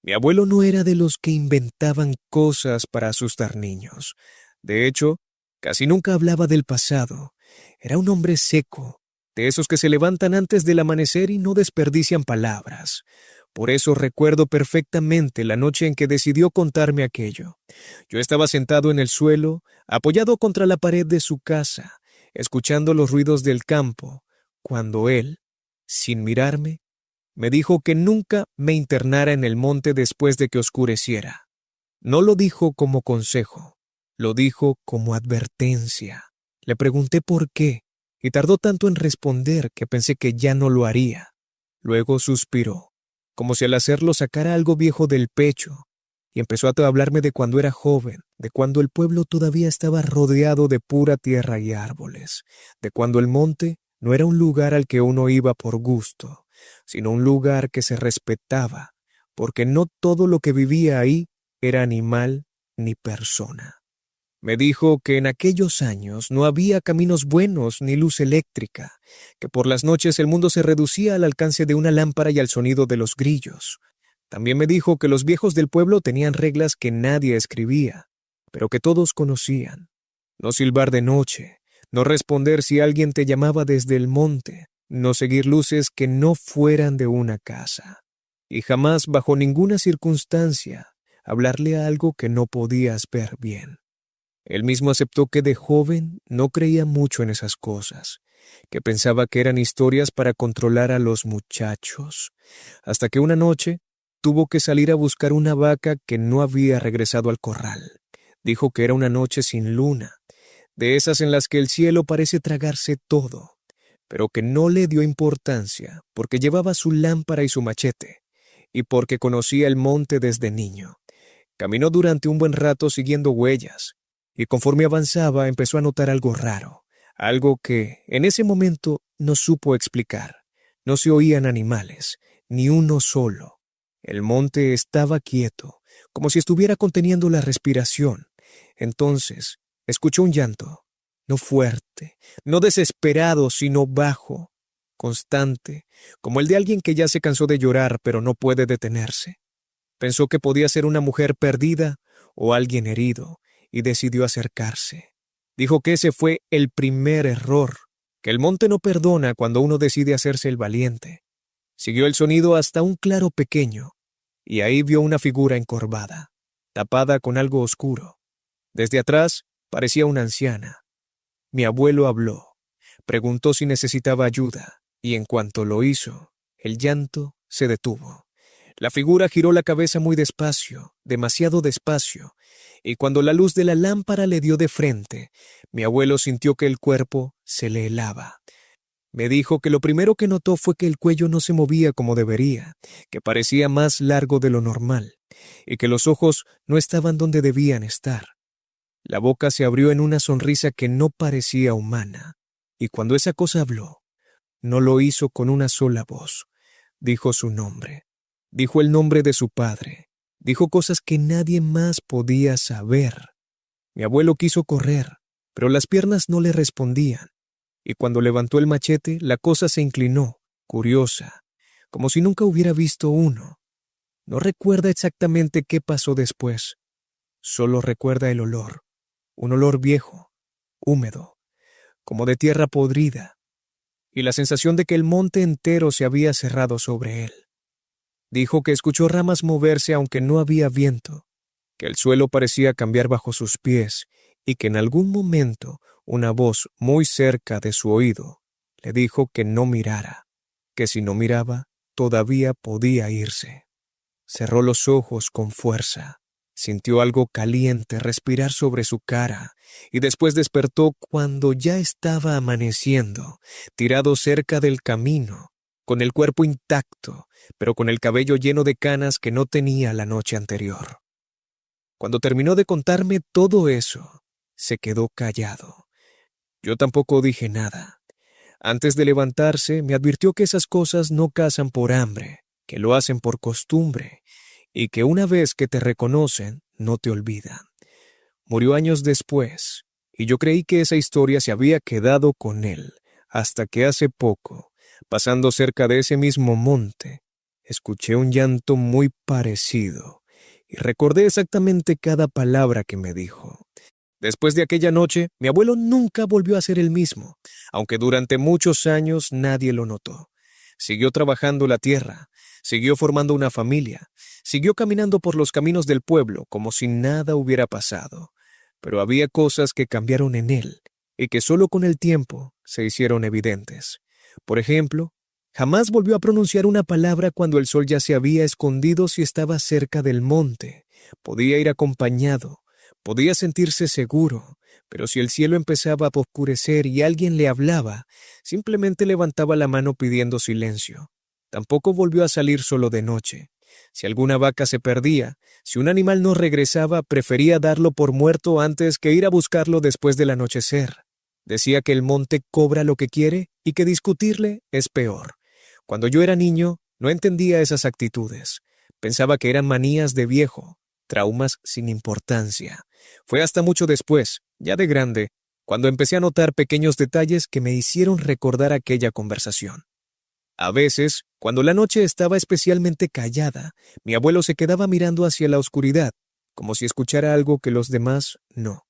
Mi abuelo no era de los que inventaban cosas para asustar niños. De hecho, casi nunca hablaba del pasado. Era un hombre seco, de esos que se levantan antes del amanecer y no desperdician palabras. Por eso recuerdo perfectamente la noche en que decidió contarme aquello. Yo estaba sentado en el suelo, apoyado contra la pared de su casa, escuchando los ruidos del campo, cuando él, sin mirarme, me dijo que nunca me internara en el monte después de que oscureciera. No lo dijo como consejo, lo dijo como advertencia. Le pregunté por qué, y tardó tanto en responder que pensé que ya no lo haría. Luego suspiró, como si al hacerlo sacara algo viejo del pecho, y empezó a hablarme de cuando era joven, de cuando el pueblo todavía estaba rodeado de pura tierra y árboles, de cuando el monte no era un lugar al que uno iba por gusto, sino un lugar que se respetaba, porque no todo lo que vivía ahí era animal ni persona. Me dijo que en aquellos años no había caminos buenos ni luz eléctrica, que por las noches el mundo se reducía al alcance de una lámpara y al sonido de los grillos. También me dijo que los viejos del pueblo tenían reglas que nadie escribía, pero que todos conocían. No silbar de noche, no responder si alguien te llamaba desde el monte, no seguir luces que no fueran de una casa, y jamás bajo ninguna circunstancia hablarle a algo que no podías ver bien. Él mismo aceptó que de joven no creía mucho en esas cosas, que pensaba que eran historias para controlar a los muchachos, hasta que una noche tuvo que salir a buscar una vaca que no había regresado al corral. Dijo que era una noche sin luna, de esas en las que el cielo parece tragarse todo, pero que no le dio importancia porque llevaba su lámpara y su machete, y porque conocía el monte desde niño. Caminó durante un buen rato siguiendo huellas, y conforme avanzaba empezó a notar algo raro, algo que en ese momento no supo explicar. No se oían animales, ni uno solo. El monte estaba quieto, como si estuviera conteniendo la respiración. Entonces escuchó un llanto, no fuerte, no desesperado, sino bajo, constante, como el de alguien que ya se cansó de llorar pero no puede detenerse. Pensó que podía ser una mujer perdida o alguien herido, y decidió acercarse. Dijo que ese fue el primer error, que el monte no perdona cuando uno decide hacerse el valiente. Siguió el sonido hasta un claro pequeño, y ahí vio una figura encorvada, tapada con algo oscuro. Desde atrás parecía una anciana. Mi abuelo habló, preguntó si necesitaba ayuda, y en cuanto lo hizo, el llanto se detuvo. La figura giró la cabeza muy despacio, demasiado despacio, y cuando la luz de la lámpara le dio de frente, mi abuelo sintió que el cuerpo se le helaba. Me dijo que lo primero que notó fue que el cuello no se movía como debería, que parecía más largo de lo normal, y que los ojos no estaban donde debían estar. La boca se abrió en una sonrisa que no parecía humana, y cuando esa cosa habló, no lo hizo con una sola voz. Dijo su nombre. Dijo el nombre de su padre. Dijo cosas que nadie más podía saber. Mi abuelo quiso correr, pero las piernas no le respondían, y cuando levantó el machete, la cosa se inclinó, curiosa, como si nunca hubiera visto uno. No recuerda exactamente qué pasó después, solo recuerda el olor, un olor viejo, húmedo, como de tierra podrida, y la sensación de que el monte entero se había cerrado sobre él. Dijo que escuchó ramas moverse aunque no había viento, que el suelo parecía cambiar bajo sus pies y que en algún momento una voz muy cerca de su oído le dijo que no mirara, que si no miraba todavía podía irse. Cerró los ojos con fuerza, sintió algo caliente respirar sobre su cara y después despertó cuando ya estaba amaneciendo, tirado cerca del camino, con el cuerpo intacto, pero con el cabello lleno de canas que no tenía la noche anterior. Cuando terminó de contarme todo eso, se quedó callado. Yo tampoco dije nada. Antes de levantarse, me advirtió que esas cosas no cazan por hambre, que lo hacen por costumbre, y que una vez que te reconocen, no te olvidan. Murió años después, y yo creí que esa historia se había quedado con él, hasta que hace poco, pasando cerca de ese mismo monte, escuché un llanto muy parecido y recordé exactamente cada palabra que me dijo. Después de aquella noche, mi abuelo nunca volvió a ser el mismo, aunque durante muchos años nadie lo notó. Siguió trabajando la tierra, siguió formando una familia, siguió caminando por los caminos del pueblo como si nada hubiera pasado. Pero había cosas que cambiaron en él y que solo con el tiempo se hicieron evidentes. Por ejemplo, jamás volvió a pronunciar una palabra cuando el sol ya se había escondido si estaba cerca del monte. Podía ir acompañado, podía sentirse seguro, pero si el cielo empezaba a oscurecer y alguien le hablaba, simplemente levantaba la mano pidiendo silencio. Tampoco volvió a salir solo de noche. Si alguna vaca se perdía, si un animal no regresaba, prefería darlo por muerto antes que ir a buscarlo después del anochecer. Decía que el monte cobra lo que quiere y que discutirle es peor. Cuando yo era niño, no entendía esas actitudes. Pensaba que eran manías de viejo, traumas sin importancia. Fue hasta mucho después, ya de grande, cuando empecé a notar pequeños detalles que me hicieron recordar aquella conversación. A veces, cuando la noche estaba especialmente callada, mi abuelo se quedaba mirando hacia la oscuridad, como si escuchara algo que los demás no.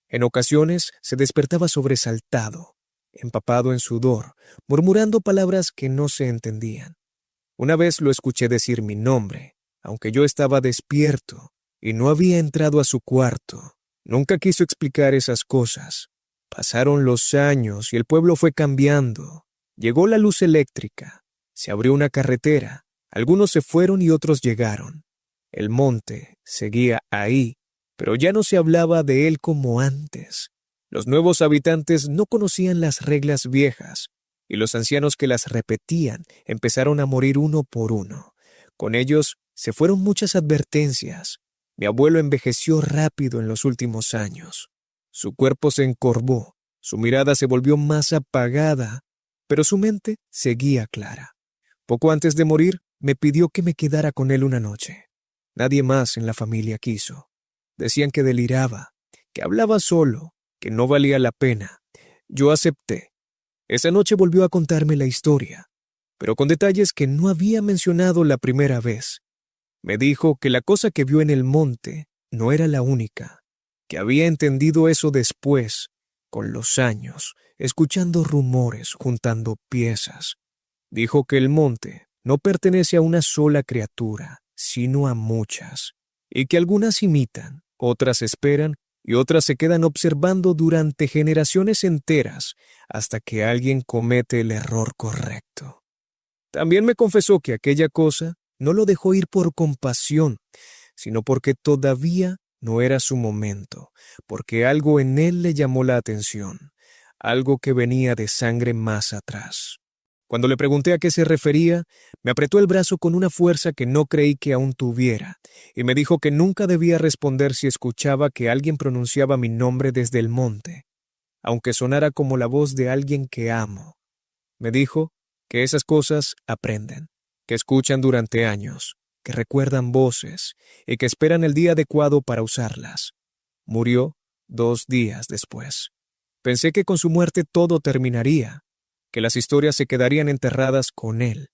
En ocasiones se despertaba sobresaltado, empapado en sudor, murmurando palabras que no se entendían. Una vez lo escuché decir mi nombre, aunque yo estaba despierto y no había entrado a su cuarto. Nunca quiso explicar esas cosas. Pasaron los años y el pueblo fue cambiando. Llegó la luz eléctrica, se abrió una carretera, algunos se fueron y otros llegaron. El monte seguía ahí, pero ya no se hablaba de él como antes. Los nuevos habitantes no conocían las reglas viejas, y los ancianos que las repetían empezaron a morir uno por uno. Con ellos se fueron muchas advertencias. Mi abuelo envejeció rápido en los últimos años. Su cuerpo se encorvó, su mirada se volvió más apagada, pero su mente seguía clara. Poco antes de morir, me pidió que me quedara con él una noche. Nadie más en la familia quiso. Decían que deliraba, que hablaba solo, que no valía la pena. Yo acepté. Esa noche volvió a contarme la historia, pero con detalles que no había mencionado la primera vez. Me dijo que la cosa que vio en el monte no era la única, que había entendido eso después, con los años, escuchando rumores, juntando piezas. Dijo que el monte no pertenece a una sola criatura, sino a muchas, y que algunas imitan, otras esperan y otras se quedan observando durante generaciones enteras hasta que alguien comete el error correcto. También me confesó que aquella cosa no lo dejó ir por compasión, sino porque todavía no era su momento, porque algo en él le llamó la atención, algo que venía de sangre más atrás. Cuando le pregunté a qué se refería, me apretó el brazo con una fuerza que no creí que aún tuviera, y me dijo que nunca debía responder si escuchaba que alguien pronunciaba mi nombre desde el monte, aunque sonara como la voz de alguien que amo. Me dijo que esas cosas aprenden, que escuchan durante años, que recuerdan voces y que esperan el día adecuado para usarlas. Murió 2 días después. Pensé que con su muerte todo terminaría, que las historias se quedarían enterradas con él,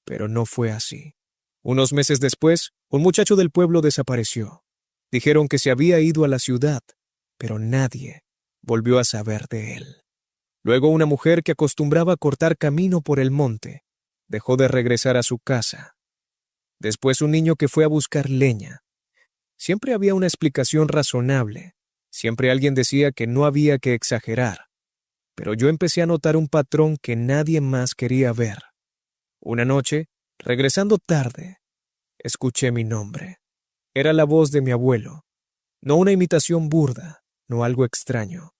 pero no fue así. Unos meses después, un muchacho del pueblo desapareció. Dijeron que se había ido a la ciudad, pero nadie volvió a saber de él. Luego una mujer que acostumbraba a cortar camino por el monte dejó de regresar a su casa. Después un niño que fue a buscar leña. Siempre había una explicación razonable. Siempre alguien decía que no había que exagerar. Pero yo empecé a notar un patrón que nadie más quería ver. Una noche, regresando tarde, escuché mi nombre. Era la voz de mi abuelo. No una imitación burda, no algo extraño.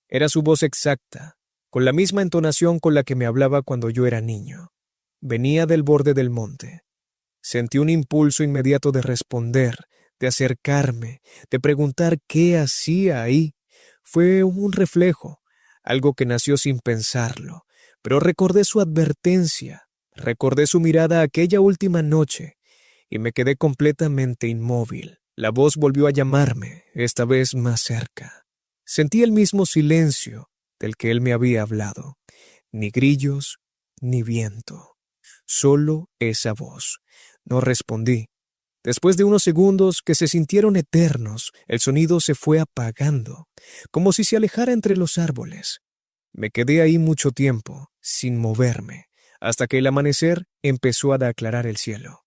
Era su voz exacta, con la misma entonación con la que me hablaba cuando yo era niño. Venía del borde del monte. Sentí un impulso inmediato de responder, de acercarme, de preguntar qué hacía ahí. Fue un reflejo, algo que nació sin pensarlo, pero recordé su advertencia, recordé su mirada aquella última noche, y me quedé completamente inmóvil. La voz volvió a llamarme, esta vez más cerca. Sentí el mismo silencio del que él me había hablado, ni grillos, ni viento. solo esa voz. No respondí. Después de unos segundos que se sintieron eternos, el sonido se fue apagando, como si se alejara entre los árboles. Me quedé ahí mucho tiempo, sin moverme, hasta que el amanecer empezó a aclarar el cielo.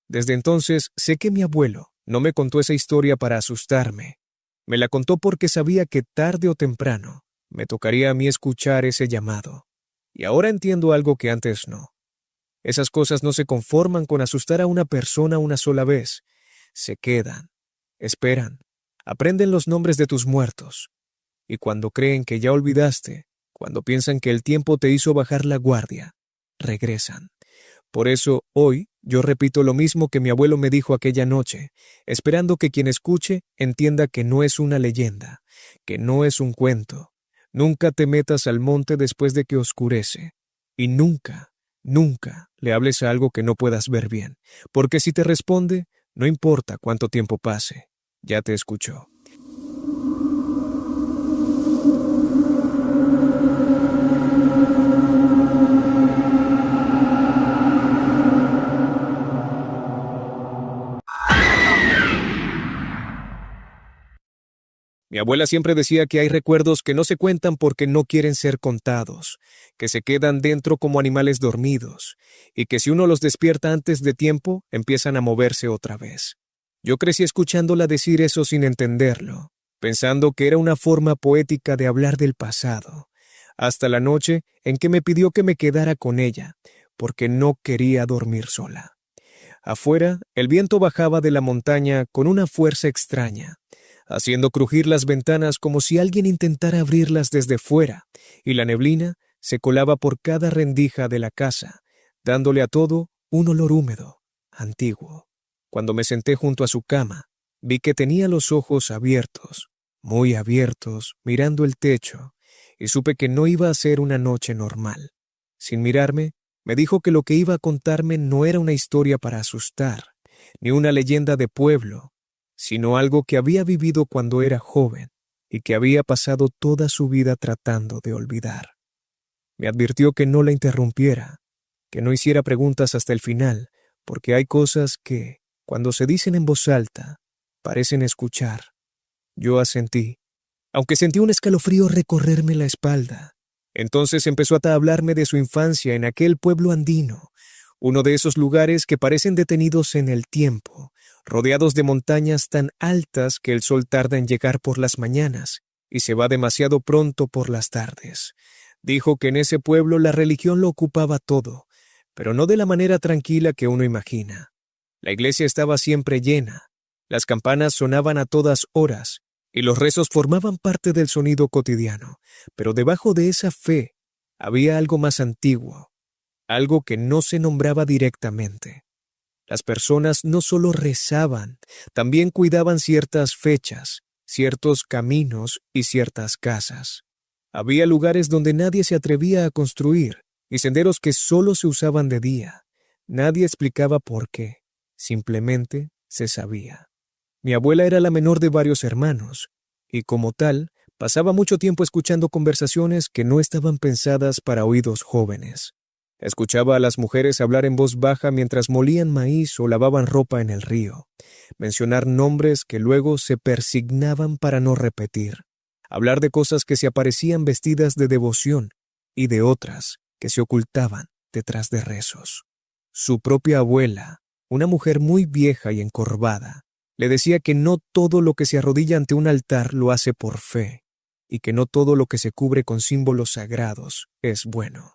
Desde entonces sé que mi abuelo no me contó esa historia para asustarme. Me la contó porque sabía que tarde o temprano me tocaría a mí escuchar ese llamado. Y ahora entiendo algo que antes no. Esas cosas no se conforman con asustar a una persona una sola vez. Se quedan, esperan, aprenden los nombres de tus muertos. Y cuando creen que ya olvidaste, cuando piensan que el tiempo te hizo bajar la guardia, regresan. Por eso, hoy, yo repito lo mismo que mi abuelo me dijo aquella noche, esperando que quien escuche entienda que no es una leyenda, que no es un cuento. Nunca te metas al monte después de que oscurece. Y nunca le hables a algo que no puedas ver bien, porque si te responde, no importa cuánto tiempo pase, ya te escuchó. Mi abuela siempre decía que hay recuerdos que no se cuentan porque no quieren ser contados, que se quedan dentro como animales dormidos, y que si uno los despierta antes de tiempo, empiezan a moverse otra vez. Yo crecí escuchándola decir eso sin entenderlo, pensando que era una forma poética de hablar del pasado, hasta la noche en que me pidió que me quedara con ella, porque no quería dormir sola. Afuera, el viento bajaba de la montaña con una fuerza extraña, haciendo crujir las ventanas como si alguien intentara abrirlas desde fuera, y la neblina se colaba por cada rendija de la casa, dándole a todo un olor húmedo, antiguo. Cuando me senté junto a su cama, vi que tenía los ojos abiertos, muy abiertos, mirando el techo, y supe que no iba a ser una noche normal. Sin mirarme, me dijo que lo que iba a contarme no era una historia para asustar, ni una leyenda de pueblo, sino algo que había vivido cuando era joven y que había pasado toda su vida tratando de olvidar. Me advirtió que no la interrumpiera, que no hiciera preguntas hasta el final, porque hay cosas que, cuando se dicen en voz alta, parecen escuchar. Yo asentí, aunque sentí un escalofrío recorrerme la espalda. Entonces empezó a hablarme de su infancia en aquel pueblo andino, uno de esos lugares que parecen detenidos en el tiempo, rodeados de montañas tan altas que el sol tarda en llegar por las mañanas y se va demasiado pronto por las tardes. Dijo que en ese pueblo la religión lo ocupaba todo, pero no de la manera tranquila que uno imagina. La iglesia estaba siempre llena, las campanas sonaban a todas horas y los rezos formaban parte del sonido cotidiano, pero debajo de esa fe había algo más antiguo, algo que no se nombraba directamente. Las personas no solo rezaban, también cuidaban ciertas fechas, ciertos caminos y ciertas casas. Había lugares donde nadie se atrevía a construir y senderos que solo se usaban de día. Nadie explicaba por qué, simplemente se sabía. Mi abuela era la menor de varios hermanos y como tal pasaba mucho tiempo escuchando conversaciones que no estaban pensadas para oídos jóvenes. Escuchaba a las mujeres hablar en voz baja mientras molían maíz o lavaban ropa en el río, mencionar nombres que luego se persignaban para no repetir, hablar de cosas que se aparecían vestidas de devoción y de otras que se ocultaban detrás de rezos. Su propia abuela, una mujer muy vieja y encorvada, le decía que no todo lo que se arrodilla ante un altar lo hace por fe, y que no todo lo que se cubre con símbolos sagrados es bueno.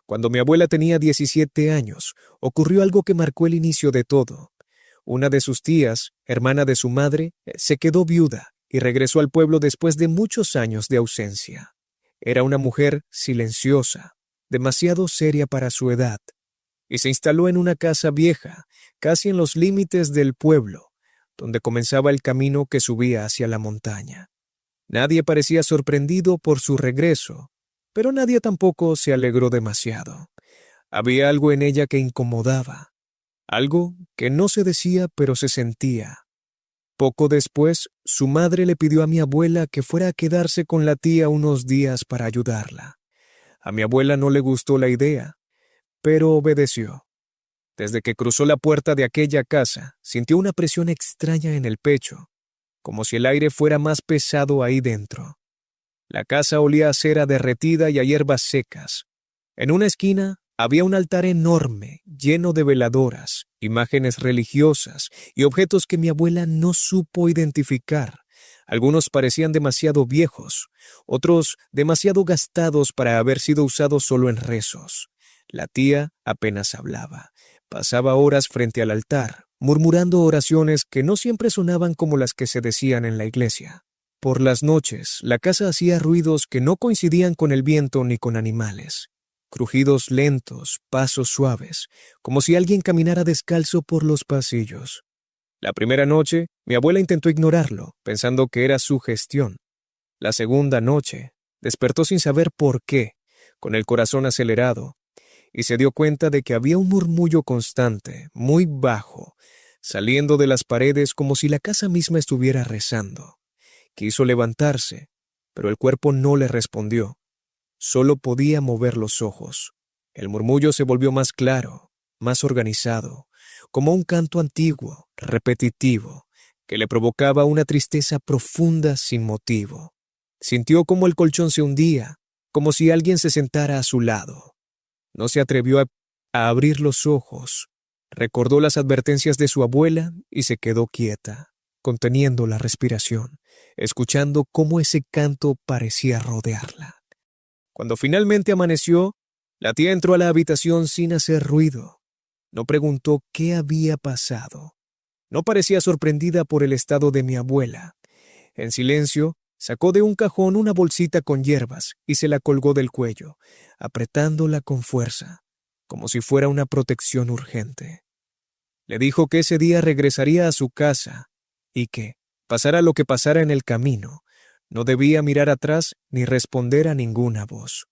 Cuando mi abuela tenía 17 años, ocurrió algo que marcó el inicio de todo. Una de sus tías, hermana de su madre, se quedó viuda y regresó al pueblo después de muchos años de ausencia. Era una mujer silenciosa, demasiado seria para su edad, y se instaló en una casa vieja, casi en los límites del pueblo, donde comenzaba el camino que subía hacia la montaña. Nadie parecía sorprendido por su regreso, pero nadie tampoco se alegró demasiado. Había algo en ella que incomodaba, algo que no se decía pero se sentía. Poco después, su madre le pidió a mi abuela que fuera a quedarse con la tía unos días para ayudarla. A mi abuela no le gustó la idea, pero obedeció. Desde que cruzó la puerta de aquella casa, sintió una presión extraña en el pecho, como si el aire fuera más pesado ahí dentro. La casa olía a cera derretida y a hierbas secas. En una esquina había un altar enorme, lleno de veladoras, imágenes religiosas y objetos que mi abuela no supo identificar. Algunos parecían demasiado viejos, otros demasiado gastados para haber sido usados solo en rezos. La tía apenas hablaba. Pasaba horas frente al altar, murmurando oraciones que no siempre sonaban como las que se decían en la iglesia. Por las noches, la casa hacía ruidos que no coincidían con el viento ni con animales. Crujidos lentos, pasos suaves, como si alguien caminara descalzo por los pasillos. La primera noche, mi abuela intentó ignorarlo, pensando que era su gestión. La segunda noche, despertó sin saber por qué, con el corazón acelerado, y se dio cuenta de que había un murmullo constante, muy bajo, saliendo de las paredes como si la casa misma estuviera rezando. Quiso levantarse, pero el cuerpo no le respondió. Solo podía mover los ojos. El murmullo se volvió más claro, más organizado, como un canto antiguo, repetitivo, que le provocaba una tristeza profunda sin motivo. Sintió como el colchón se hundía, como si alguien se sentara a su lado. No se atrevió a abrir los ojos. Recordó las advertencias de su abuela y se quedó quieta, conteniendo la respiración, escuchando cómo ese canto parecía rodearla. Cuando finalmente amaneció, la tía entró a la habitación sin hacer ruido. No preguntó qué había pasado. No parecía sorprendida por el estado de mi abuela. En silencio, sacó de un cajón una bolsita con hierbas y se la colgó del cuello, apretándola con fuerza, como si fuera una protección urgente. Le dijo que ese día regresaría a su casa y que, pasara lo que pasara en el camino, no debía mirar atrás ni responder a ninguna voz.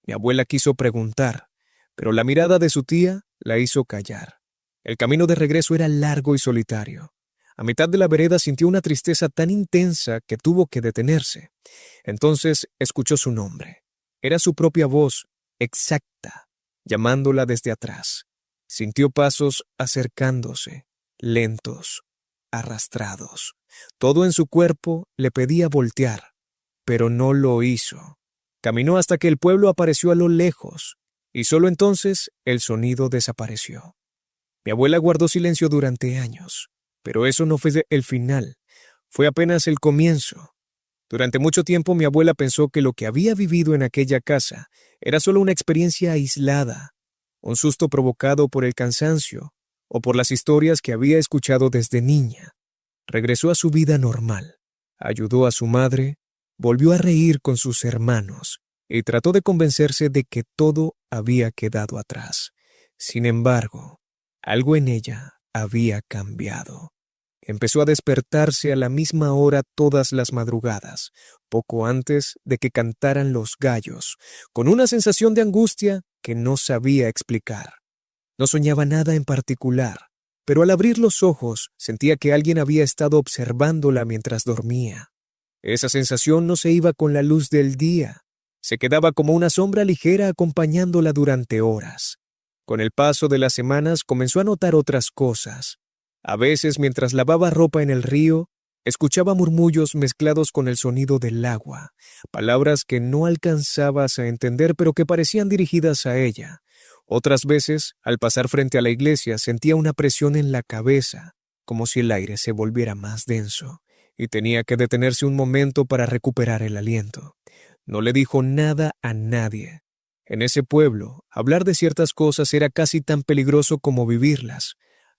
Mi abuela quiso preguntar, pero la mirada de su tía la hizo callar. El camino de regreso era largo y solitario. A mitad de la vereda sintió una tristeza tan intensa que tuvo que detenerse. Entonces escuchó su nombre. Era su propia voz, exacta, llamándola desde atrás. Sintió pasos acercándose, lentos, arrastrados. Todo en su cuerpo le pedía voltear, pero no lo hizo. Caminó hasta que el pueblo apareció a lo lejos, y solo entonces el sonido desapareció. Mi abuela guardó silencio durante años, pero eso no fue el final, fue apenas el comienzo. Durante mucho tiempo mi abuela pensó que lo que había vivido en aquella casa era solo una experiencia aislada, un susto provocado por el cansancio o por las historias que había escuchado desde niña. Regresó a su vida normal, ayudó a su madre, volvió a reír con sus hermanos y trató de convencerse de que todo había quedado atrás. Sin embargo, algo en ella había cambiado. Empezó a despertarse a la misma hora todas las madrugadas, poco antes de que cantaran los gallos, con una sensación de angustia que no sabía explicar. No soñaba nada en particular, pero al abrir los ojos sentía que alguien había estado observándola mientras dormía. Esa sensación no se iba con la luz del día, se quedaba como una sombra ligera acompañándola durante horas. Con el paso de las semanas comenzó a notar otras cosas. A veces, mientras lavaba ropa en el río, escuchaba murmullos mezclados con el sonido del agua, palabras que no alcanzabas a entender pero que parecían dirigidas a ella. Otras veces, al pasar frente a la iglesia, sentía una presión en la cabeza, como si el aire se volviera más denso, y tenía que detenerse un momento para recuperar el aliento. No le dijo nada a nadie. En ese pueblo, hablar de ciertas cosas era casi tan peligroso como vivirlas.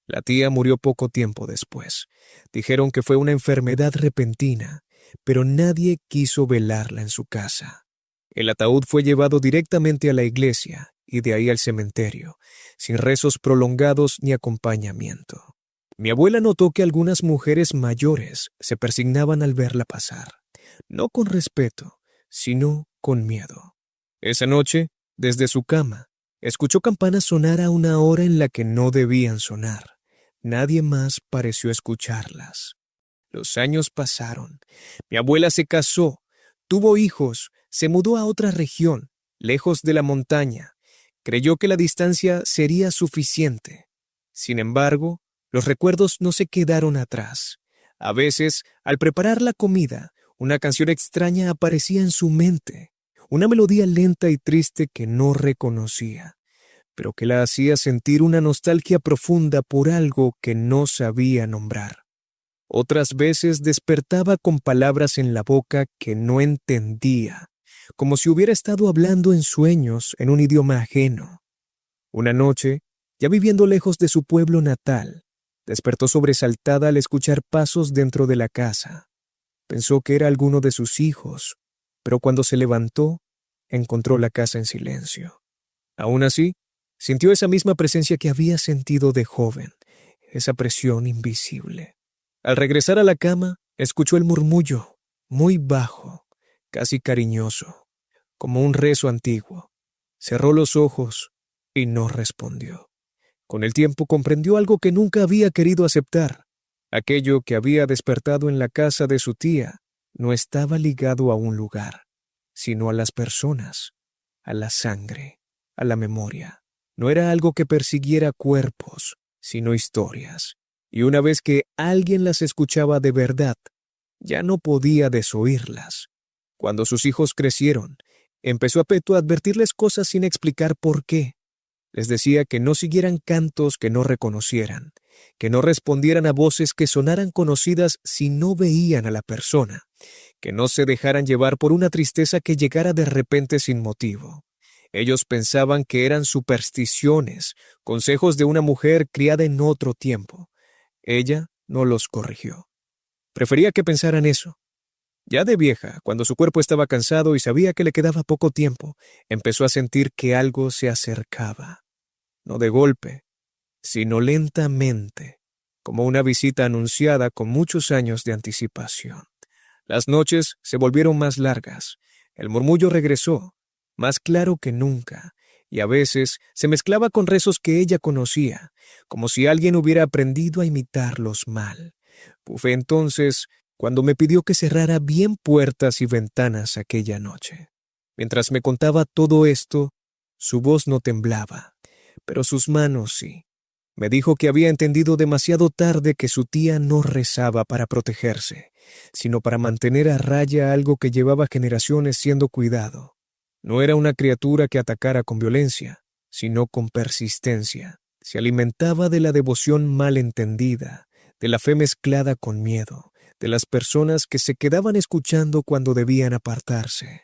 La tía murió poco tiempo después. Dijeron que fue una enfermedad repentina, pero nadie quiso velarla en su casa. El ataúd fue llevado directamente a la iglesia y de ahí al cementerio, sin rezos prolongados ni acompañamiento. Mi abuela notó que algunas mujeres mayores se persignaban al verla pasar, no con respeto, sino con miedo. Esa noche, desde su cama, escuchó campanas sonar a una hora en la que no debían sonar. Nadie más pareció escucharlas. Los años pasaron. Mi abuela se casó, tuvo hijos, se mudó a otra región, lejos de la montaña. Creyó que la distancia sería suficiente. Sin embargo, los recuerdos no se quedaron atrás. A veces, al preparar la comida, una canción extraña aparecía en su mente, una melodía lenta y triste que no reconocía, pero que la hacía sentir una nostalgia profunda por algo que no sabía nombrar. Otras veces despertaba con palabras en la boca que no entendía, como si hubiera estado hablando en sueños en un idioma ajeno. Una noche, ya viviendo lejos de su pueblo natal, despertó sobresaltada al escuchar pasos dentro de la casa. Pensó que era alguno de sus hijos, pero cuando se levantó, encontró la casa en silencio. Aún así, sintió esa misma presencia que había sentido de joven, esa presión invisible. Al regresar a la cama, escuchó el murmullo, muy bajo, casi cariñoso, como un rezo antiguo. Cerró los ojos y no respondió. Con el tiempo comprendió algo que nunca había querido aceptar. Aquello que había despertado en la casa de su tía no estaba ligado a un lugar, sino a las personas, a la sangre, a la memoria. No era algo que persiguiera cuerpos, sino historias. Y una vez que alguien las escuchaba de verdad, ya no podía desoírlas. Cuando sus hijos crecieron, empezó a Peto a advertirles cosas sin explicar por qué. Les decía que no siguieran cantos que no reconocieran, que no respondieran a voces que sonaran conocidas si no veían a la persona, que no se dejaran llevar por una tristeza que llegara de repente sin motivo. Ellos pensaban que eran supersticiones, consejos de una mujer criada en otro tiempo. Ella no los corrigió. Prefería que pensaran eso. Ya de vieja, cuando su cuerpo estaba cansado y sabía que le quedaba poco tiempo, empezó a sentir que algo se acercaba. No de golpe, sino lentamente, como una visita anunciada con muchos años de anticipación. Las noches se volvieron más largas. El murmullo regresó, más claro que nunca, y a veces se mezclaba con rezos que ella conocía, como si alguien hubiera aprendido a imitarlos mal. Fue entonces cuando me pidió que cerrara bien puertas y ventanas aquella noche. Mientras me contaba todo esto, su voz no temblaba, pero sus manos sí. Me dijo que había entendido demasiado tarde que su tía no rezaba para protegerse, sino para mantener a raya algo que llevaba generaciones siendo cuidado. No era una criatura que atacara con violencia, sino con persistencia. Se alimentaba de la devoción mal entendida, de la fe mezclada con miedo, de las personas que se quedaban escuchando cuando debían apartarse.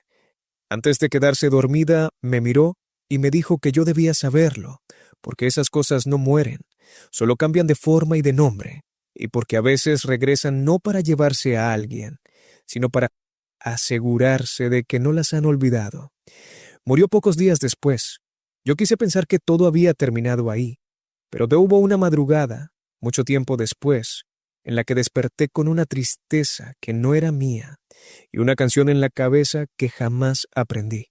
Antes de quedarse dormida, me miró y me dijo que yo debía saberlo, porque esas cosas no mueren, solo cambian de forma y de nombre, y porque a veces regresan no para llevarse a alguien, sino para asegurarse de que no las han olvidado. Murió pocos días después. Yo quise pensar que todo había terminado ahí, pero hubo una madrugada, mucho tiempo después, en la que desperté con una tristeza que no era mía y una canción en la cabeza que jamás aprendí.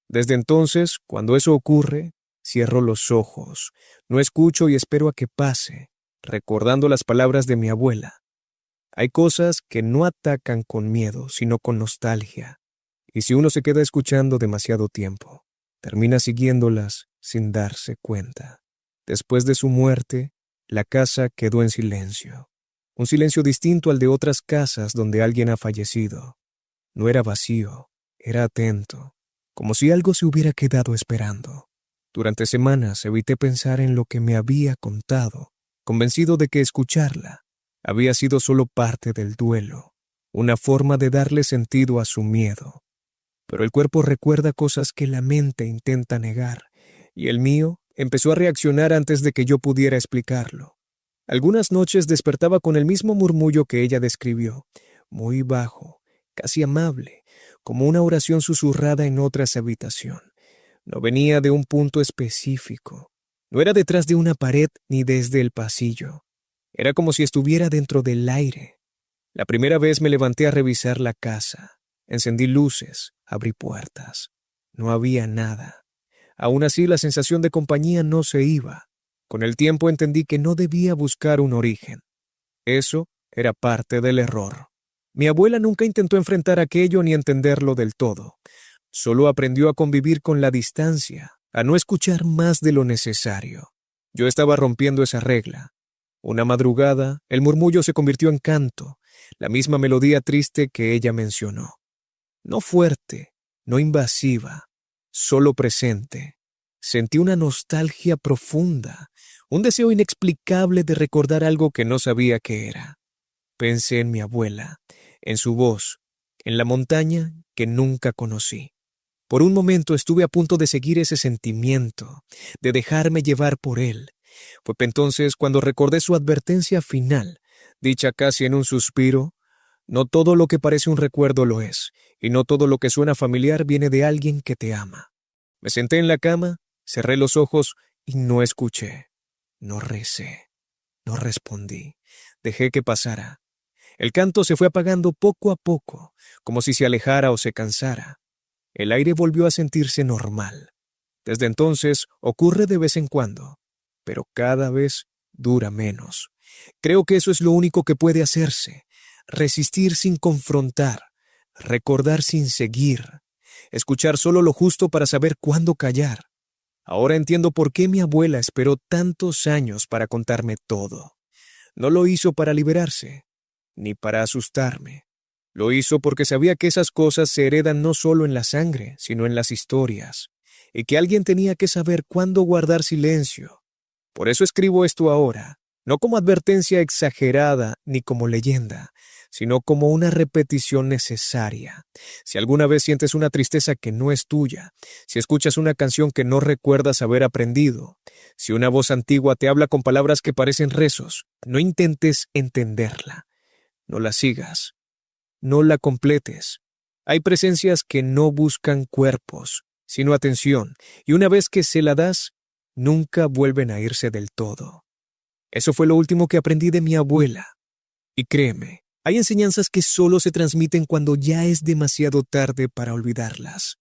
Desde entonces, cuando eso ocurre, cierro los ojos, no escucho y espero a que pase, recordando las palabras de mi abuela. Hay cosas que no atacan con miedo, sino con nostalgia, y si uno se queda escuchando demasiado tiempo, termina siguiéndolas sin darse cuenta. Después de su muerte, la casa quedó en silencio, un silencio distinto al de otras casas donde alguien ha fallecido. No era vacío, era atento, como si algo se hubiera quedado esperando. Durante semanas evité pensar en lo que me había contado, convencido de que escucharla había sido solo parte del duelo, una forma de darle sentido a su miedo. Pero el cuerpo recuerda cosas que la mente intenta negar, y el mío empezó a reaccionar antes de que yo pudiera explicarlo. Algunas noches despertaba con el mismo murmullo que ella describió, muy bajo, casi amable, como una oración susurrada en otra habitación. No venía de un punto específico, no era detrás de una pared ni desde el pasillo. Era como si estuviera dentro del aire. La primera vez me levanté a revisar la casa. Encendí luces, abrí puertas. No había nada. Aún así, la sensación de compañía no se iba. Con el tiempo entendí que no debía buscar un origen. Eso era parte del error. Mi abuela nunca intentó enfrentar aquello ni entenderlo del todo. Solo aprendió a convivir con la distancia, a no escuchar más de lo necesario. Yo estaba rompiendo esa regla. Una madrugada, el murmullo se convirtió en canto, la misma melodía triste que ella mencionó. No fuerte, no invasiva, solo presente. Sentí una nostalgia profunda, un deseo inexplicable de recordar algo que no sabía qué era. Pensé en mi abuela, en su voz, en la montaña que nunca conocí. Por un momento estuve a punto de seguir ese sentimiento, de dejarme llevar por él. Fue entonces cuando recordé su advertencia final, dicha casi en un suspiro: no todo lo que parece un recuerdo lo es, y no todo lo que suena familiar viene de alguien que te ama. Me senté en la cama, cerré los ojos y no escuché, no recé, no respondí. Dejé que pasara. El canto se fue apagando poco a poco, como si se alejara o se cansara. El aire volvió a sentirse normal. Desde entonces ocurre de vez en cuando, pero cada vez dura menos. Creo que eso es lo único que puede hacerse: resistir sin confrontar, recordar sin seguir, escuchar solo lo justo para saber cuándo callar. Ahora entiendo por qué mi abuela esperó tantos años para contarme todo. No lo hizo para liberarse, ni para asustarme. Lo hizo porque sabía que esas cosas se heredan no solo en la sangre, sino en las historias, y que alguien tenía que saber cuándo guardar silencio. Por eso escribo esto ahora, no como advertencia exagerada ni como leyenda, sino como una repetición necesaria. Si alguna vez sientes una tristeza que no es tuya, si escuchas una canción que no recuerdas haber aprendido, si una voz antigua te habla con palabras que parecen rezos, no intentes entenderla, no la sigas, no la completes. Hay presencias que no buscan cuerpos, sino atención, y una vez que se la das, nunca vuelven a irse del todo. Eso fue lo último que aprendí de mi abuela. Y créeme, hay enseñanzas que solo se transmiten cuando ya es demasiado tarde para olvidarlas.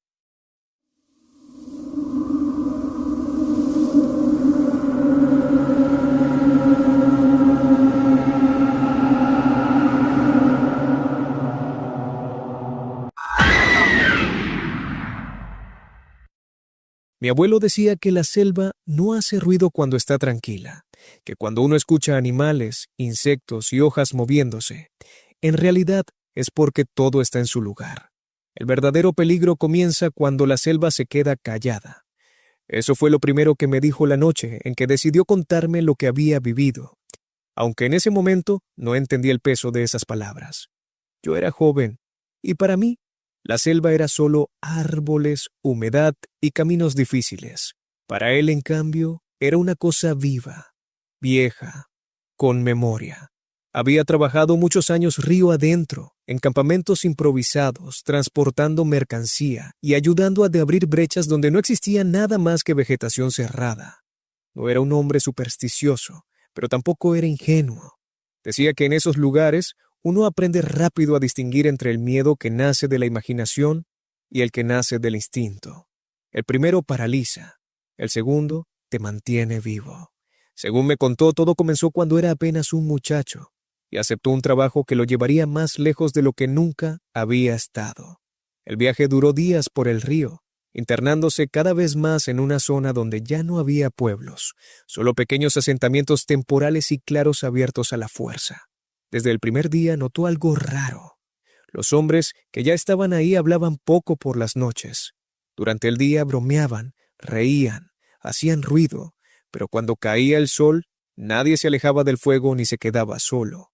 Mi abuelo decía que la selva no hace ruido cuando está tranquila, que cuando uno escucha animales, insectos y hojas moviéndose, en realidad es porque todo está en su lugar. El verdadero peligro comienza cuando la selva se queda callada. Eso fue lo primero que me dijo la noche en que decidió contarme lo que había vivido, aunque en ese momento no entendí el peso de esas palabras. Yo era joven, y para mí, la selva era solo árboles, humedad y caminos difíciles. Para él, en cambio, era una cosa viva, vieja, con memoria. Había trabajado muchos años río adentro, en campamentos improvisados, transportando mercancía y ayudando a de abrir brechas donde no existía nada más que vegetación cerrada. No era un hombre supersticioso, pero tampoco era ingenuo. Decía que en esos lugares uno aprende rápido a distinguir entre el miedo que nace de la imaginación y el que nace del instinto. El primero paraliza, el segundo te mantiene vivo. Según me contó, todo comenzó cuando era apenas un muchacho y aceptó un trabajo que lo llevaría más lejos de lo que nunca había estado. El viaje duró días por el río, internándose cada vez más en una zona donde ya no había pueblos, solo pequeños asentamientos temporales y claros abiertos a la fuerza. Desde el primer día notó algo raro. Los hombres que ya estaban ahí hablaban poco por las noches. Durante el día bromeaban, reían, hacían ruido, pero cuando caía el sol, nadie se alejaba del fuego ni se quedaba solo.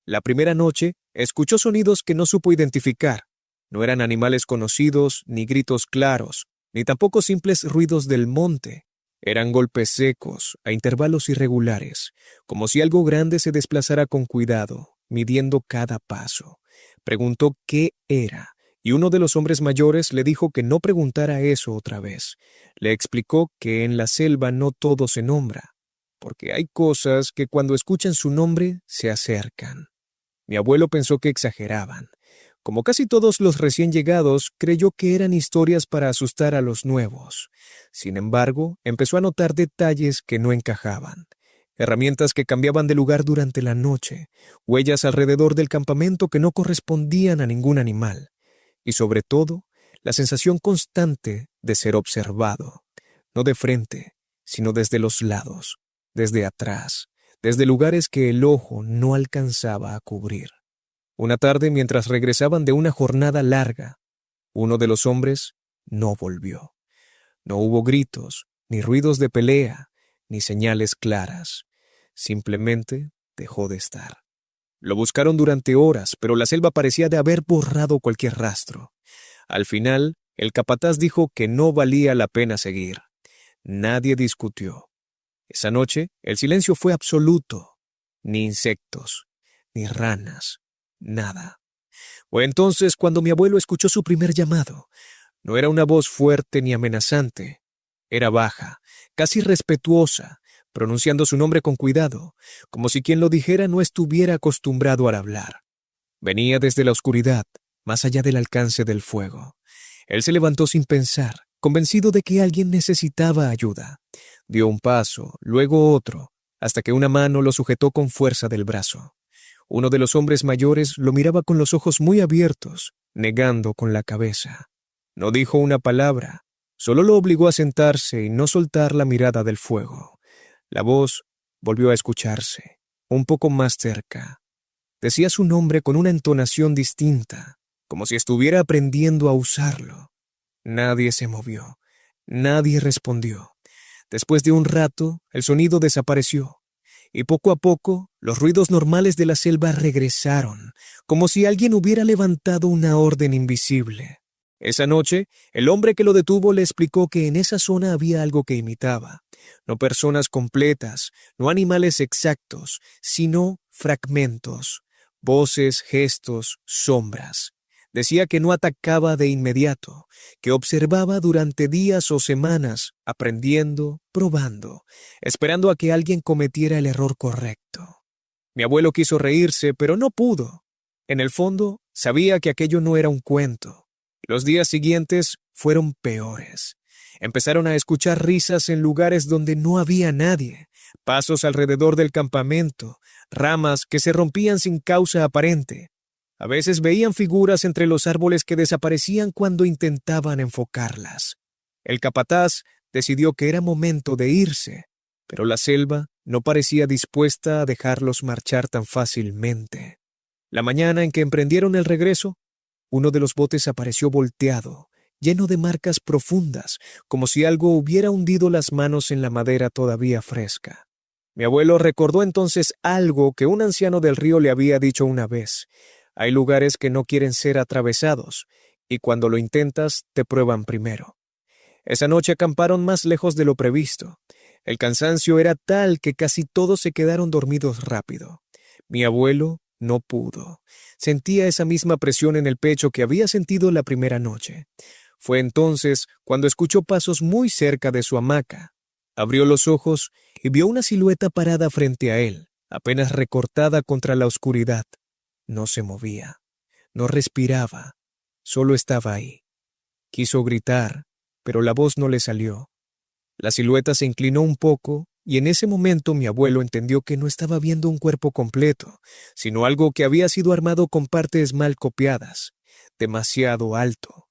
La primera noche escuchó sonidos que no supo identificar. No eran animales conocidos, ni gritos claros, ni tampoco simples ruidos del monte. Eran golpes secos, a intervalos irregulares, como si algo grande se desplazara con cuidado, midiendo cada paso. Preguntó qué era, y uno de los hombres mayores le dijo que no preguntara eso otra vez. Le explicó que en la selva no todo se nombra, porque hay cosas que cuando escuchan su nombre se acercan. Mi abuelo pensó que exageraban. Como casi todos los recién llegados, creyó que eran historias para asustar a los nuevos. Sin embargo, empezó a notar detalles que no encajaban. Herramientas que cambiaban de lugar durante la noche, huellas alrededor del campamento que no correspondían a ningún animal, y sobre todo, la sensación constante de ser observado, no de frente, sino desde los lados. desde atrás, desde lugares que el ojo no alcanzaba a cubrir. Una tarde, mientras regresaban de una jornada larga, uno de los hombres no volvió. No hubo gritos, ni ruidos de pelea, ni señales claras. Simplemente dejó de estar. Lo buscaron durante horas, pero la selva parecía de haber borrado cualquier rastro. Al final, el capataz dijo que no valía la pena seguir. Nadie discutió. Esa noche, el silencio fue absoluto. Ni insectos, ni ranas, nada. Fue entonces cuando mi abuelo escuchó su primer llamado. No era una voz fuerte ni amenazante. Era baja, casi respetuosa, pronunciando su nombre con cuidado, como si quien lo dijera no estuviera acostumbrado al hablar. Venía desde la oscuridad, más allá del alcance del fuego. Él se levantó sin pensar, convencido de que alguien necesitaba ayuda. Dio un paso, luego otro, hasta que una mano lo sujetó con fuerza del brazo. Uno de los hombres mayores lo miraba con los ojos muy abiertos, negando con la cabeza. No dijo una palabra, solo lo obligó a sentarse y no soltar la mirada del fuego. La voz volvió a escucharse, un poco más cerca. Decía su nombre con una entonación distinta, como si estuviera aprendiendo a usarlo. Nadie se movió, nadie respondió. Después de un rato, el sonido desapareció, y poco a poco los ruidos normales de la selva regresaron, como si alguien hubiera levantado una orden invisible. Esa noche, el hombre que lo detuvo le explicó que en esa zona había algo que imitaba, no personas completas, no animales exactos, sino fragmentos, voces, gestos, sombras. Decía que no atacaba de inmediato, que observaba durante días o semanas, aprendiendo, probando, esperando a que alguien cometiera el error correcto. Mi abuelo quiso reírse, pero no pudo. En el fondo, sabía que aquello no era un cuento. Los días siguientes fueron peores. Empezaron a escuchar risas en lugares donde no había nadie, pasos alrededor del campamento, ramas que se rompían sin causa aparente. A veces veían figuras entre los árboles que desaparecían cuando intentaban enfocarlas. El capataz decidió que era momento de irse, pero la selva no parecía dispuesta a dejarlos marchar tan fácilmente. La mañana en que emprendieron el regreso, uno de los botes apareció volteado, lleno de marcas profundas, como si algo hubiera hundido las manos en la madera todavía fresca. Mi abuelo recordó entonces algo que un anciano del río le había dicho una vez. Hay lugares que no quieren ser atravesados, y cuando lo intentas, te prueban primero. Esa noche acamparon más lejos de lo previsto. El cansancio era tal que casi todos se quedaron dormidos rápido. Mi abuelo no pudo. Sentía esa misma presión en el pecho que había sentido la primera noche. Fue entonces cuando escuchó pasos muy cerca de su hamaca. Abrió los ojos y vio una silueta parada frente a él, apenas recortada contra la oscuridad. No se movía, no respiraba, solo estaba ahí. Quiso gritar, pero la voz no le salió. La silueta se inclinó un poco y en ese momento mi abuelo entendió que no estaba viendo un cuerpo completo, sino algo que había sido armado con partes mal copiadas, demasiado alto,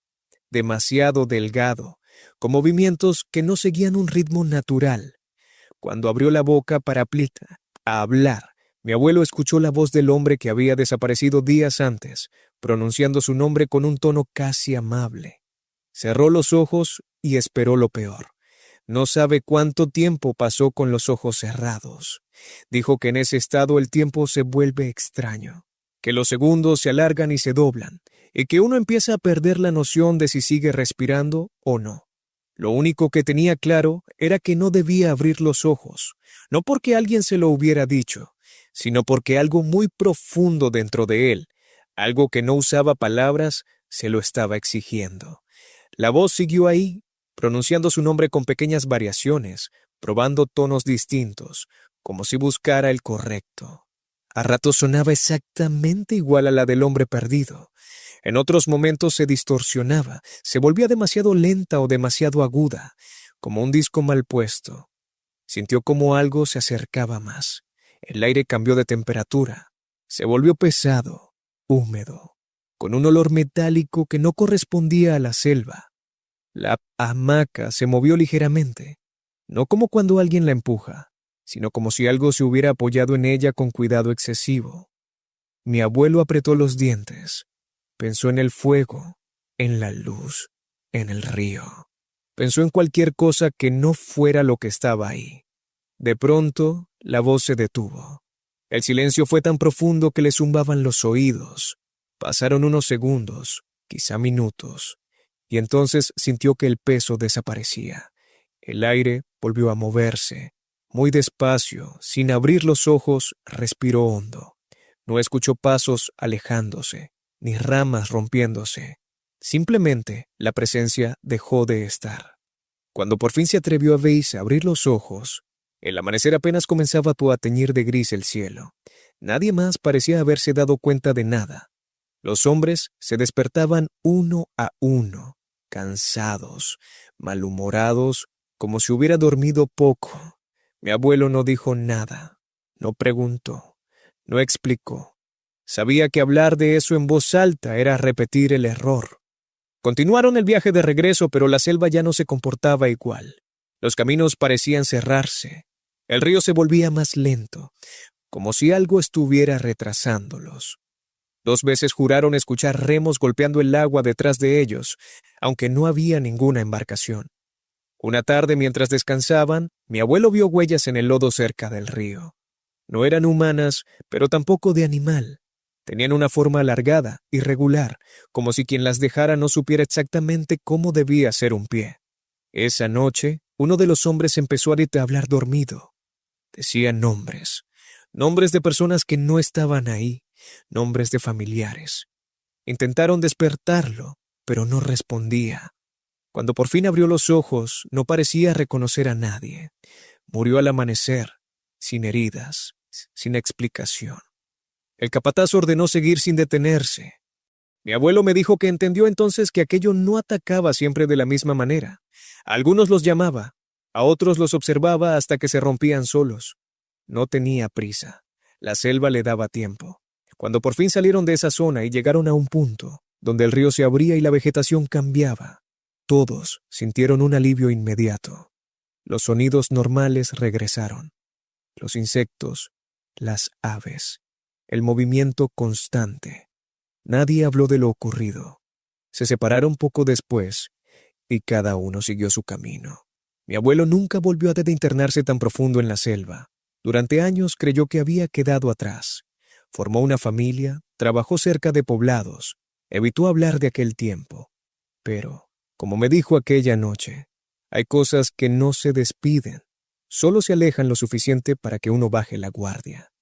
demasiado delgado, con movimientos que no seguían un ritmo natural. Cuando abrió la boca para hablar, mi abuelo escuchó la voz del hombre que había desaparecido días antes, pronunciando su nombre con un tono casi amable. Cerró los ojos y esperó lo peor. No sabe cuánto tiempo pasó con los ojos cerrados. Dijo que en ese estado el tiempo se vuelve extraño, que los segundos se alargan y se doblan, y que uno empieza a perder la noción de si sigue respirando o no. Lo único que tenía claro era que no debía abrir los ojos, no porque alguien se lo hubiera dicho, sino porque algo muy profundo dentro de él, algo que no usaba palabras, se lo estaba exigiendo. La voz siguió ahí, pronunciando su nombre con pequeñas variaciones, probando tonos distintos, como si buscara el correcto. A ratos sonaba exactamente igual a la del hombre perdido. En otros momentos se distorsionaba, se volvía demasiado lenta o demasiado aguda, como un disco mal puesto. Sintió como algo se acercaba más. El aire cambió de temperatura. Se volvió pesado, húmedo, con un olor metálico que no correspondía a la selva. La hamaca se movió ligeramente, no como cuando alguien la empuja, sino como si algo se hubiera apoyado en ella con cuidado excesivo. Mi abuelo apretó los dientes. Pensó en el fuego, en la luz, en el río. Pensó en cualquier cosa que no fuera lo que estaba ahí. De pronto, la voz se detuvo. El silencio fue tan profundo que le zumbaban los oídos. Pasaron unos segundos, quizá minutos, y entonces sintió que el peso desaparecía. El aire volvió a moverse. Muy despacio, sin abrir los ojos, respiró hondo. No escuchó pasos alejándose, ni ramas rompiéndose. Simplemente la presencia dejó de estar. Cuando por fin se atrevió a verse a abrir los ojos, el amanecer apenas comenzaba a teñir de gris el cielo. Nadie más parecía haberse dado cuenta de nada. Los hombres se despertaban uno a uno, cansados, malhumorados, como si hubiera dormido poco. Mi abuelo no dijo nada, no preguntó, no explicó. Sabía que hablar de eso en voz alta era repetir el error. Continuaron el viaje de regreso, pero la selva ya no se comportaba igual. Los caminos parecían cerrarse. El río se volvía más lento, como si algo estuviera retrasándolos. 2 veces juraron escuchar remos golpeando el agua detrás de ellos, aunque no había ninguna embarcación. Una tarde, mientras descansaban, mi abuelo vio huellas en el lodo cerca del río. No eran humanas, pero tampoco de animal. Tenían una forma alargada, irregular, como si quien las dejara no supiera exactamente cómo debía ser un pie. Esa noche, uno de los hombres empezó a hablar dormido. Decía nombres de personas que no estaban ahí, nombres de familiares. Intentaron despertarlo, pero no respondía. Cuando por fin abrió los ojos, no parecía reconocer a nadie. Murió al amanecer, sin heridas, sin explicación. El capataz ordenó seguir sin detenerse. Mi abuelo me dijo que entendió entonces que aquello no atacaba siempre de la misma manera. A algunos los llamaba, a otros los observaba hasta que se rompían solos. No tenía prisa. La selva le daba tiempo. Cuando por fin salieron de esa zona y llegaron a un punto donde el río se abría y la vegetación cambiaba, todos sintieron un alivio inmediato. Los sonidos normales regresaron. Los insectos, las aves, el movimiento constante. Nadie habló de lo ocurrido. Se separaron poco después y cada uno siguió su camino. Mi abuelo nunca volvió a internarse tan profundo en la selva. Durante años creyó que había quedado atrás. Formó una familia, trabajó cerca de poblados, evitó hablar de aquel tiempo. Pero, como me dijo aquella noche, hay cosas que no se despiden, solo se alejan lo suficiente para que uno baje la guardia.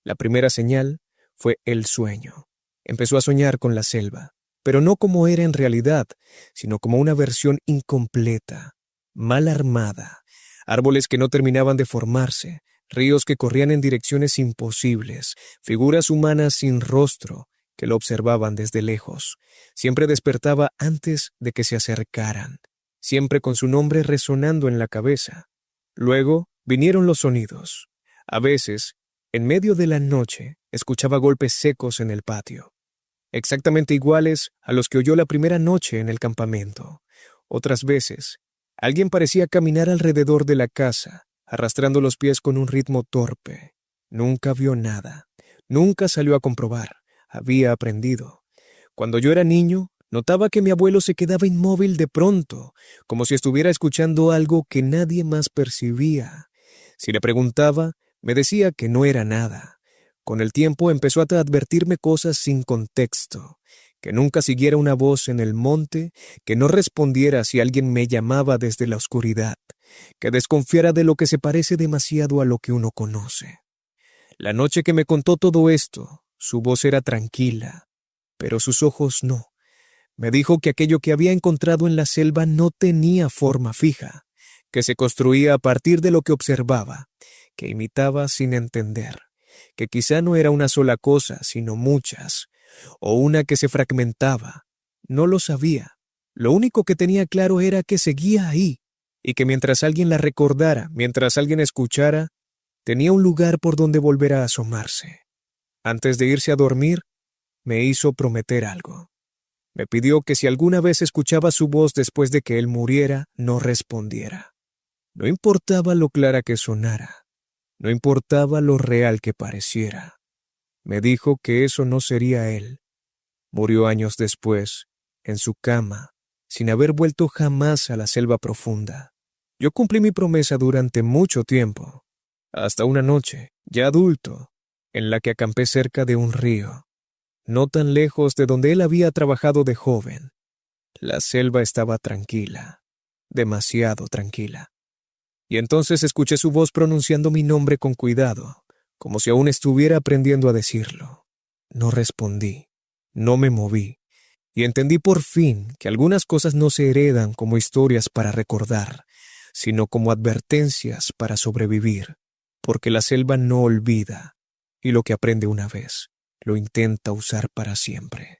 La primera señal fue el sueño. Empezó a soñar con la selva, pero no como era en realidad, sino como una versión incompleta, mal armada, árboles que no terminaban de formarse, ríos que corrían en direcciones imposibles, figuras humanas sin rostro que lo observaban desde lejos. Siempre despertaba antes de que se acercaran, siempre con su nombre resonando en la cabeza. Luego vinieron los sonidos. A veces, en medio de la noche, escuchaba golpes secos en el patio, exactamente iguales a los que oyó la primera noche en el campamento. Otras veces, alguien parecía caminar alrededor de la casa, arrastrando los pies con un ritmo torpe. Nunca vio nada, nunca salió a comprobar. Había aprendido. Cuando yo era niño, notaba que mi abuelo se quedaba inmóvil de pronto, como si estuviera escuchando algo que nadie más percibía. Si le preguntaba, me decía que no era nada. Con el tiempo empezó a advertirme cosas sin contexto, que nunca siguiera una voz en el monte, que no respondiera si alguien me llamaba desde la oscuridad, que desconfiara de lo que se parece demasiado a lo que uno conoce. La noche que me contó todo esto, su voz era tranquila, pero sus ojos no. Me dijo que aquello que había encontrado en la selva no tenía forma fija, que se construía a partir de lo que observaba, que imitaba sin entender, que quizá no era una sola cosa, sino muchas, o una que se fragmentaba. No lo sabía. Lo único que tenía claro era que seguía ahí, y que mientras alguien la recordara, mientras alguien escuchara, tenía un lugar por donde volver a asomarse. Antes de irse a dormir, me hizo prometer algo. Me pidió que si alguna vez escuchaba su voz después de que él muriera, no respondiera. No importaba lo clara que sonara. no importaba lo real que pareciera. Me dijo que eso no sería él. Murió años después, en su cama, sin haber vuelto jamás a la selva profunda. Yo cumplí mi promesa durante mucho tiempo, hasta una noche, ya adulto, en la que acampé cerca de un río, no tan lejos de donde él había trabajado de joven. La selva estaba tranquila, demasiado tranquila. Y entonces escuché su voz pronunciando mi nombre con cuidado, como si aún estuviera aprendiendo a decirlo. No respondí, no me moví, y entendí por fin que algunas cosas no se heredan como historias para recordar, sino como advertencias para sobrevivir, porque la selva no olvida, y lo que aprende una vez, lo intenta usar para siempre.